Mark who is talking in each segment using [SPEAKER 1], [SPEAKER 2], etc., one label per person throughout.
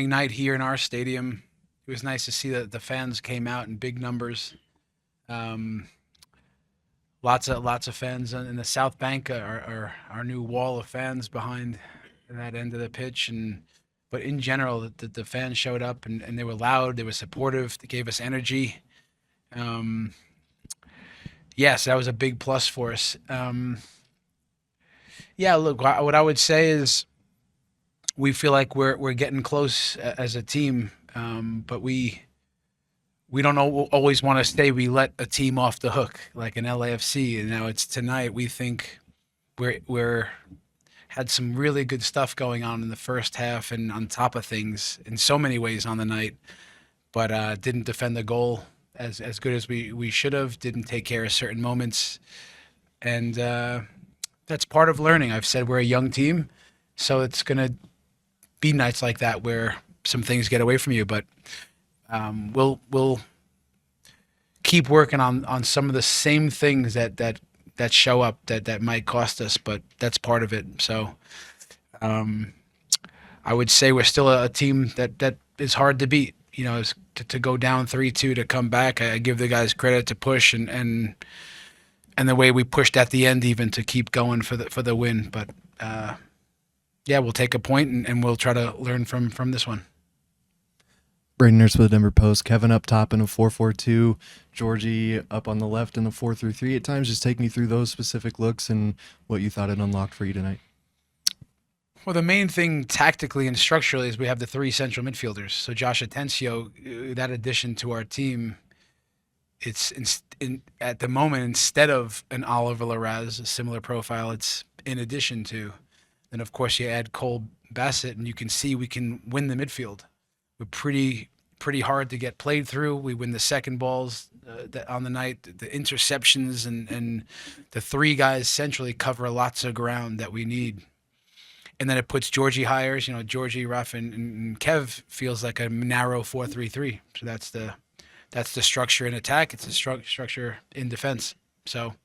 [SPEAKER 1] night here in our stadium. It was nice to see that the fans came out in big numbers. Um, lots of fans in the South Bank, our new wall of fans behind that end of the pitch, and but in general, the fans showed up and they were loud, they were supportive, they gave us energy. Um, yes, that was a big plus for us. Yeah, look, what I would say is we feel like we're getting close as a team, but we don't always want to stay. We let a team off the hook, like an LAFC, and now it's tonight. We think we're had some really good stuff going on in the first half, and on top of things, in so many ways on the night, but didn't defend the goal as good as we should have. Didn't take care of certain moments, and that's part of learning. I've said we're a young team, so it's gonna be nights like that where some things get away from you, but we'll keep working on some of the same things that show up that might cost us, but that's part of it. So I would say we're still a team that is hard to beat. To go down 3-2 to come back. I give the guys credit to push and the way we pushed at the end even to keep going for the win. But yeah, we'll take a point and we'll try to learn from this one.
[SPEAKER 2] Braden Nurse for the Denver Post. Kevin up top in a 4-4-2. Georgie up on the left in a 4-3-3 at times. Just take me through those specific looks and what you thought it unlocked for you tonight.
[SPEAKER 1] Well, the main thing tactically and structurally is we have the three central midfielders. So Josh Atencio, that addition to our team, it's at the moment instead of an Oliver Larraz, a similar profile, it's in addition to. Then of course you add Cole Bassett, and you can see we can win the midfield. We're pretty hard to get played through. We win the second balls on the night, the interceptions, and the three guys centrally cover lots of ground that we need. And then it puts Georgie hires. Georgie, Ruff, and Kev feels like a narrow 4-3-3. So that's the structure in attack. It's the structure in defense. So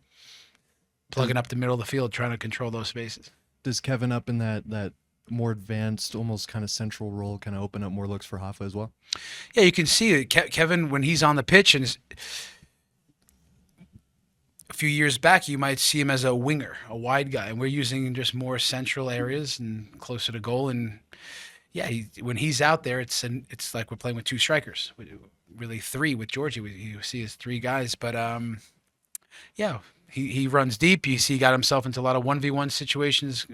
[SPEAKER 1] plugging up the middle of the field, trying to control those spaces.
[SPEAKER 2] Does Kevin up in that more advanced, almost kind of central role kind of open up more looks for Hoffa as well?
[SPEAKER 1] Yeah, you can see it. Kevin, when he's on the pitch, and a few years back, you might see him as a winger, a wide guy, and we're using just more central areas and closer to goal. And yeah, when he's out there, it's like we're playing with two strikers, really three with Georgie. You see his three guys, but yeah, he runs deep. You see, he got himself into a lot of 1v1 situations,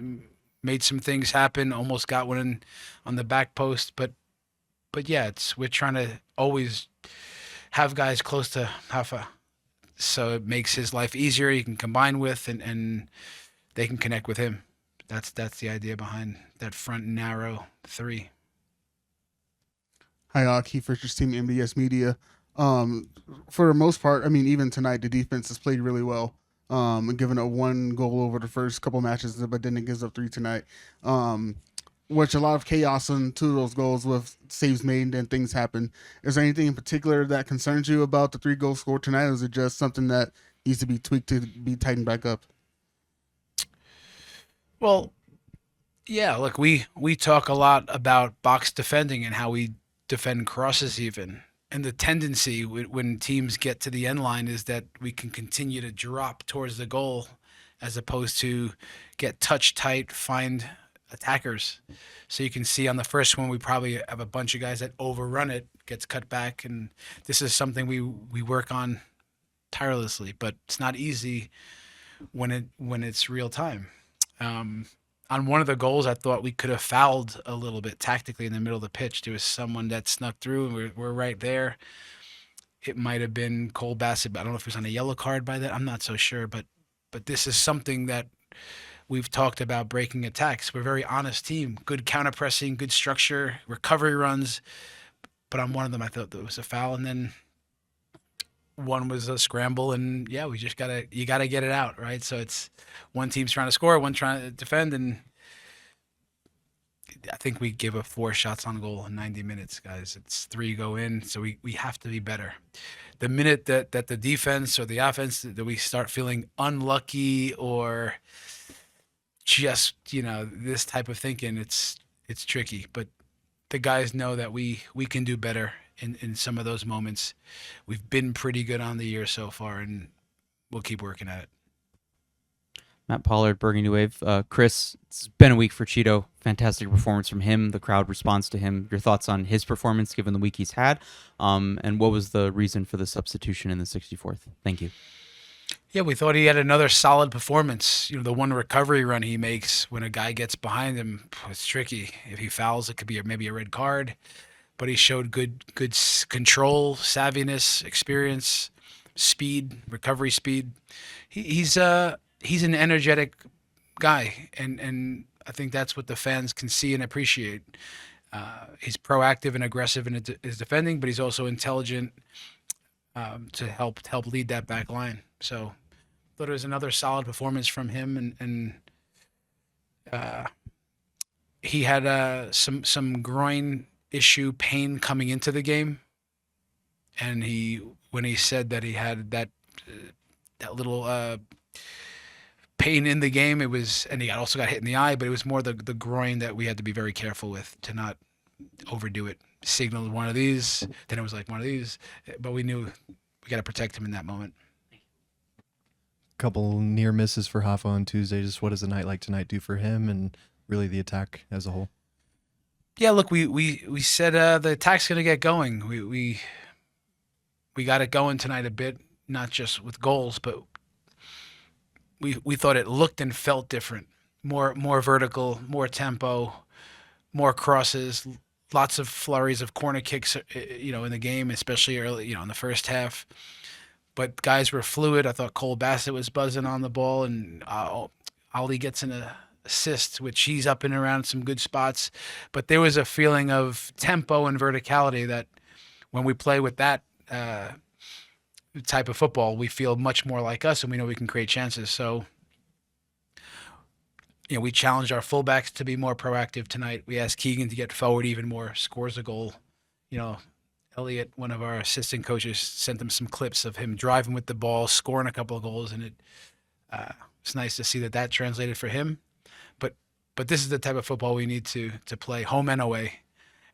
[SPEAKER 1] made some things happen, almost got one on the back post, but yeah, we're trying to always have guys close to Hoffa, so it makes his life easier. He can combine with, and they can connect with him. That's the idea behind that front narrow three.
[SPEAKER 3] Hi, Keith Richards, Team MBS Media. For the most part, I mean, even tonight, the defense has played really well. Giving up one goal over the first couple matches, but then it gives up three tonight. Which a lot of chaos on two of those goals with saves made and things happen. Is there anything in particular that concerns you about the 3 goals scored tonight, or is it just something that needs to be tweaked to be tightened back up?
[SPEAKER 1] Well, yeah, look, we talk a lot about box defending and how we defend crosses even. And the tendency when teams get to the end line is that we can continue to drop towards the goal as opposed to get touch tight, find attackers. So you can see on the first one, we probably have a bunch of guys that overrun it, gets cut back. And this is something we work on tirelessly, but it's not easy when it's real time. On one of the goals, I thought we could have fouled a little bit tactically in the middle of the pitch. There was someone that snuck through, and we're right there. It might have been Cole Bassett, but I don't know if he was on a yellow card by that. I'm not so sure, but this is something that we've talked about, breaking attacks. We're a very honest team, good counter pressing, good structure, recovery runs. But on one of them, I thought there was a foul, and then one was a scramble, and yeah, you gotta get it out, right? So it's one team's trying to score, one trying to defend, and I think we give up 4 shots on goal in 90 minutes, guys. It's 3 go in, so we have to be better. The minute that the defense or the offense that we start feeling unlucky or just this type of thinking, it's tricky. But the guys know that we can do better in some of those moments. We've been pretty good on the year so far, and we'll keep working at it.
[SPEAKER 4] Matt Pollard, Burgundy Wave. Chris, it's been a week for Cheeto. Fantastic performance from him. The crowd responds to him. Your thoughts on his performance given the week he's had, and what was the reason for the substitution in the 64th? Thank you.
[SPEAKER 1] Yeah, we thought he had another solid performance. The one recovery run he makes when a guy gets behind him, it's tricky. If he fouls, it could be maybe a red card. But he showed good control, savviness, experience, speed, recovery speed. He's an energetic guy, and I think that's what the fans can see and appreciate. He's proactive and aggressive in his defending, but he's also intelligent to help lead that back line. So, thought it was another solid performance from him, and he had some groin issue pain coming into the game, and when he said that he had that little pain in the game, and he also got hit in the eye, but it was more the groin that we had to be very careful with to not overdo it. Signaled one of these, then it was like one of these, but we knew we got to protect him in that moment.
[SPEAKER 2] Couple near misses for Hoffa on Tuesday. Just what does a night like tonight do for him and really the attack as a whole?
[SPEAKER 1] Yeah, look, we said the attack's going to get going. We got it going tonight a bit, not just with goals, but we thought it looked and felt different. More vertical, more tempo, more crosses, lots of flurries of corner kicks, in the game, especially early, in the first half. But guys were fluid. I thought Cole Bassett was buzzing on the ball, and Ali gets an assist, which he's up and around some good spots. But there was a feeling of tempo and verticality that when we play with that type of football, we feel much more like us, and we know we can create chances. So, we challenged our fullbacks to be more proactive tonight. We asked Keegan to get forward even more, scores a goal. Elliot, one of our assistant coaches, sent them some clips of him driving with the ball, scoring a couple of goals, and it's nice to see that translated for him. But this is the type of football we need to play, home and away,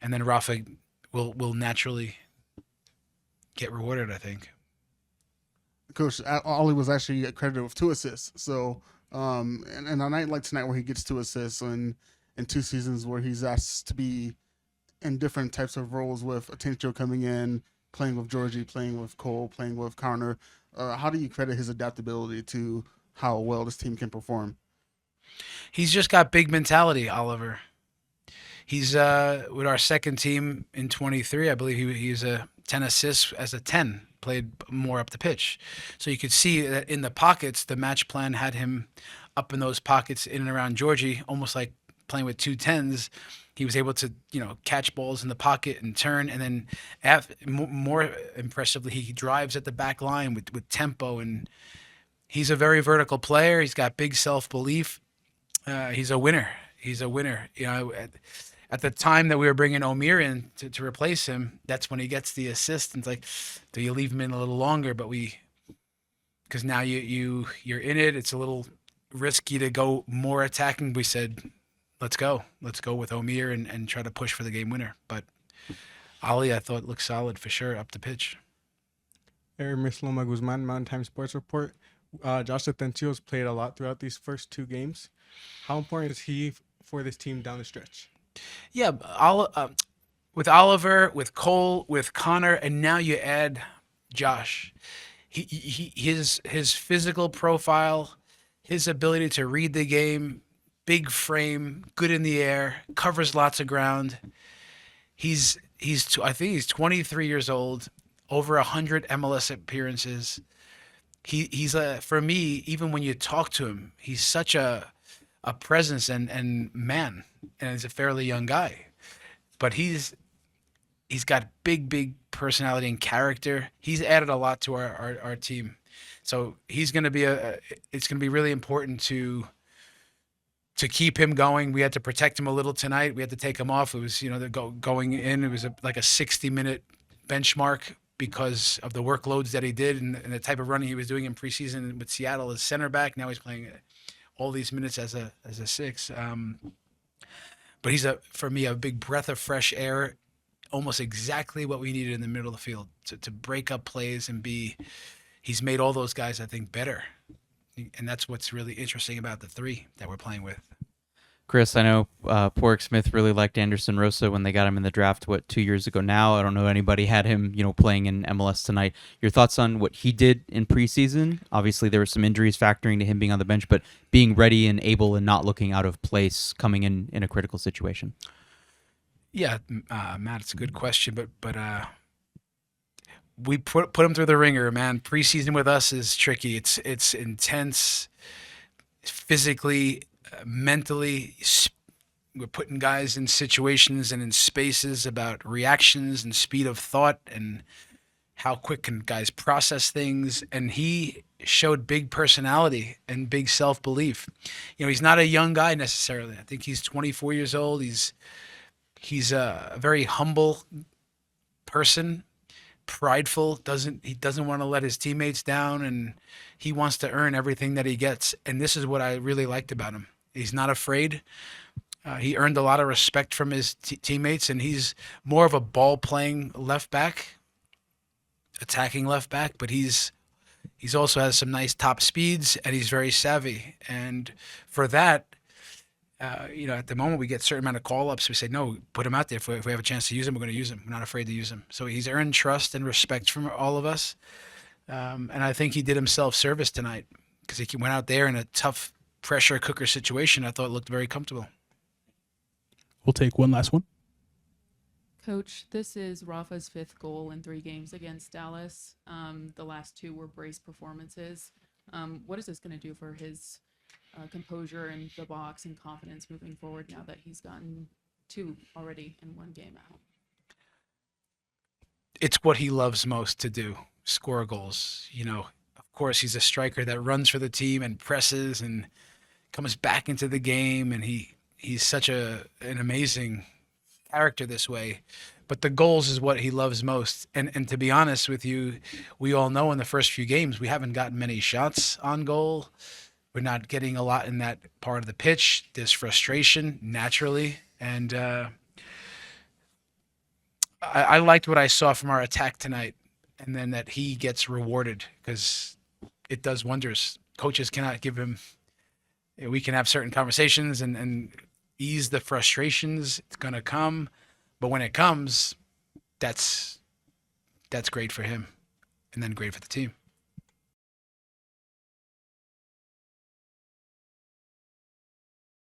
[SPEAKER 1] and then Rafa will naturally get rewarded, I think.
[SPEAKER 3] Coach Ollie was actually credited with 2 assists. So, and a night like tonight where he gets 2 assists, and in 2 seasons where he's asked to be in different types of roles with Atencio coming in, playing with Georgie, playing with Cole, playing with Connor. How do you credit his adaptability to how well this team can perform?
[SPEAKER 1] He's just got big mentality, Oliver. He's with our second team in 23. I believe he's a 10 assists as a 10, played more up the pitch. So you could see that in the pockets, the match plan had him up in those pockets in and around Georgie, almost like playing with 2 10s. He was able to, catch balls in the pocket and turn. And then more impressively, he drives at the back line with tempo. And he's a very vertical player. He's got big self-belief. He's a winner. At the time that we were bringing Omir in to replace him, that's when he gets the assist. And it's like, do you leave him in a little longer? But because now you're in it. It's a little risky to go more attacking. We said, let's go with Omir and try to push for the game winner. But Ali, I thought, looked solid for sure up the pitch.
[SPEAKER 5] Aramis Loma Guzman, Mountain Time Sports Report. Josh Atencio's played a lot throughout these first 2 games. How important is he for this team down the stretch?
[SPEAKER 1] Yeah, with Oliver, with Cole, with Connor, and now you add Josh. His physical profile, his ability to read the game, big frame, good in the air, covers lots of ground. I think he's 23 years old, over 100 MLS appearances. He's for me, even when you talk to him, he's such a presence and man, and he's a fairly young guy, but he's got big personality and character. He's added a lot to our team, so he's going to be it's going to be really important to keep him going. We had to protect him a little tonight. We had to take him off. It was, going in, it was like a 60-minute benchmark because of the workloads that he did and the type of running he was doing in preseason with Seattle as center back. Now he's playing all these minutes as a 6. but he's for me a big breath of fresh air, almost exactly what we needed in the middle of the field to break up plays and be. He's made all those guys, I think, better, and that's what's really interesting about the three that we're playing with.
[SPEAKER 4] Chris, I know Pork Smith really liked Anderson Rosa when they got him in the draft, 2 years ago now? I don't know anybody had him, playing in MLS tonight. Your thoughts on what he did in preseason? Obviously, there were some injuries factoring to him being on the bench, but being ready and able and not looking out of place coming in a critical situation.
[SPEAKER 1] Yeah, Matt, it's a good question, but we put him through the ringer, man. Preseason with us is tricky. It's intense, physically, mentally. We're putting guys in situations and in spaces about reactions and speed of thought and how quick can guys process things. And he showed big personality and big self-belief. He's not a young guy necessarily. I think he's 24 years old. He's a very humble person, prideful. He doesn't want to let his teammates down, and he wants to earn everything that he gets. And this is what I really liked about him. He's not afraid. He earned a lot of respect from his teammates, and he's more of a ball-playing left back, attacking left back. But he's also has some nice top speeds, and he's very savvy. And for that, at the moment we get a certain amount of call-ups. We say, no, put him out there. If we have a chance to use him, we're going to use him. We're not afraid to use him. So he's earned trust and respect from all of us. And I think he did himself service tonight because he went out there in a tough pressure cooker situation. I thought it looked very comfortable.
[SPEAKER 6] We'll take one last one.
[SPEAKER 7] Coach, this is Rafa's 5th goal in 3 games against Dallas. The last 2 were brace performances. What is this going to do for his composure in the box and confidence moving forward now that he's gotten 2 already in 1 game at home?
[SPEAKER 1] It's what he loves most to do, score goals. Of course, he's a striker that runs for the team and presses and comes back into the game, and he's such an amazing character this way. But the goals is what he loves most. And to be honest with you, we all know in the first few games we haven't gotten many shots on goal. We're not getting a lot in that part of the pitch. There's frustration naturally. And I liked what I saw from our attack tonight, and then that he gets rewarded because it does wonders. Coaches cannot give him. We can have certain conversations and ease the frustrations. It's going to come. But when it comes, that's great for him and then great for the team.